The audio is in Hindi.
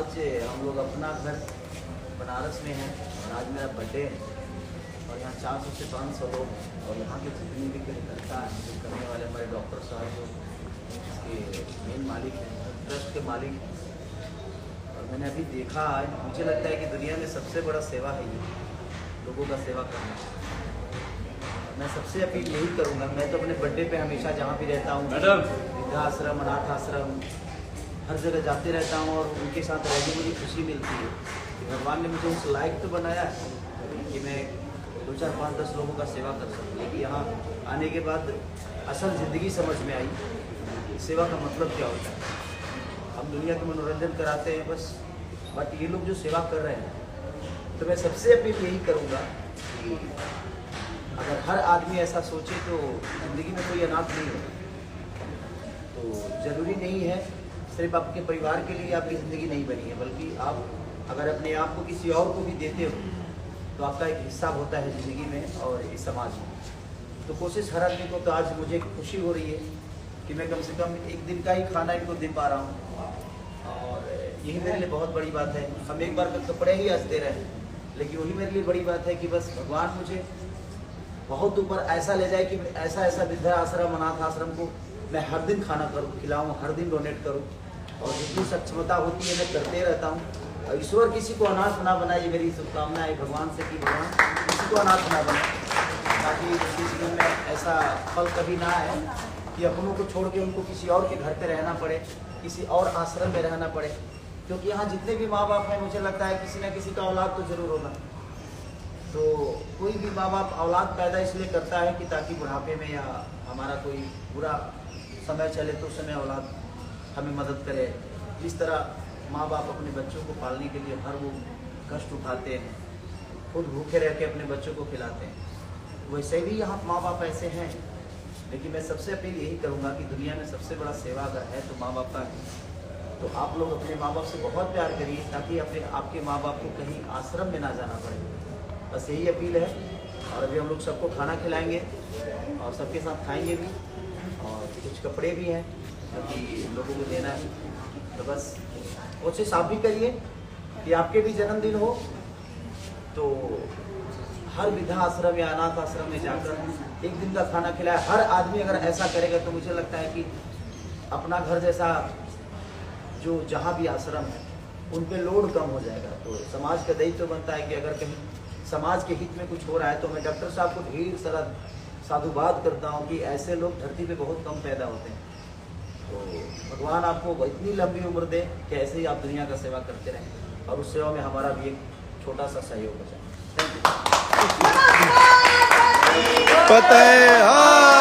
आज हम लोग अपना घर बनारस में हैं और आज मेरा बर्थडे है और यहाँ 400 से 500 लोग हैं और यहाँ के जितनी भी कार्यकर्ता हैं जो करने वाले हमारे डॉक्टर साहब जो इसके मेन मालिक हैं, ट्रस्ट के मालिक हैं। और मैंने अभी देखा है, मुझे लगता है कि दुनिया में सबसे बड़ा सेवा है ये लोगों का सेवा करना। मैं सबसे अपील यही करूँगा, मैं तो अपने बर्थडे पे हमेशा जहाँ भी रहता हूँ, वृद्धाश्रम, अनाथ आश्रम, हर जगह जाते रहता हूँ और उनके साथ रह के मुझे खुशी मिलती है कि भगवान ने मुझे उस लायक तो बनाया है कि मैं 2, 4, 5, 10 लोगों का सेवा कर सकूँ। लेकिन यहाँ आने के बाद असल ज़िंदगी समझ में आई, सेवा का मतलब क्या होता है। हम दुनिया के मनोरंजन कराते हैं बस, बट ये लोग जो सेवा कर रहे हैं, तो मैं सबसे अपील यही करूँगा कि अगर हर आदमी ऐसा सोचे तो ज़िंदगी में कोई अनाथ नहीं होगा। तो ज़रूरी नहीं है सिर्फ आपके परिवार के लिए आपकी ज़िंदगी नहीं बनी है, बल्कि आप अगर अपने आप को किसी और को भी देते हो तो आपका एक हिस्सा होता है ज़िंदगी में और इस समाज में। तो कोशिश हर आदमी को, तो आज मुझे खुशी हो रही है कि मैं कम से कम एक दिन का ही खाना इनको दे पा रहा हूँ और यही मेरे लिए बहुत बड़ी बात है। हम एक बार का कपड़े ही आज दे रहे हैं, लेकिन वही मेरे लिए बड़ी बात है कि बस भगवान मुझे बहुत ऊपर ऐसा ले जाए कि ऐसा वृद्धा आश्रम, अनाथ आश्रम को मैं हर दिन खाना करूँ, खिलाऊँ, हर दिन डोनेट करूँ और जितनी सक्षमता होती है मैं करते रहता हूँ। और ईश्वर किसी को अनाथ ना बनाए, ये मेरी शुभकामना है भगवान से कि भगवान किसी को अनाथ ना बनाए, ताकि उनके जीवन में ऐसा फल कभी ना आए कि अपनों को छोड़ के उनको किसी और के घर पे रहना पड़े, किसी और आश्रम में रहना पड़े। क्योंकि यहाँ जितने भी माँ बाप हैं, मुझे लगता है किसी न किसी का औलाद तो जरूर होगा। तो कोई भी माँ बाप औलाद पैदा इसलिए करता है कि ताकि बुढ़ापे में या हमारा कोई बुरा समय चले तो उस समय औलाद हमें मदद करे। जिस तरह माँ बाप अपने बच्चों को पालने के लिए हर वो कष्ट उठाते हैं, खुद भूखे रह के अपने बच्चों को खिलाते हैं, वैसे भी यहाँ माँ बाप ऐसे हैं। लेकिन मैं सबसे अपील यही करूँगा कि दुनिया में सबसे बड़ा सेवा अगर है तो माँ बाप का है। तो आप लोग अपने माँ बाप से बहुत प्यार करिए ताकि अपने आपके माँ बाप को कहीं आश्रम में ना जाना पड़े। बस यही अपील है। और अभी हम लोग सबको खाना खिलाएंगे और सबके साथ खाएंगे भी और कुछ कपड़े भी हैं क्योंकि लोगों को देना है। तो बस कोशिश आप भी करिए कि आपके भी जन्मदिन हो तो हर वृद्धा आश्रम या अनाथ आश्रम में जाकर एक दिन का खाना खिलाए। हर आदमी अगर ऐसा करेगा तो मुझे लगता है कि अपना घर जैसा जो जहाँ भी आश्रम है उन पे लोड कम हो जाएगा। तो समाज का दायित्व बनता है कि अगर कहीं समाज के हित में कुछ हो रहा है तो मैं डॉक्टर साहब को ढेर सारा साधुवाद करता हूँ कि ऐसे लोग धरती पे बहुत कम पैदा होते हैं। तो भगवान आपको इतनी लंबी उम्र दे कि ऐसे ही आप दुनिया का सेवा करते रहें और उस सेवा में हमारा भी एक छोटा सा सहयोग हो जाए। Thank you. फतेह।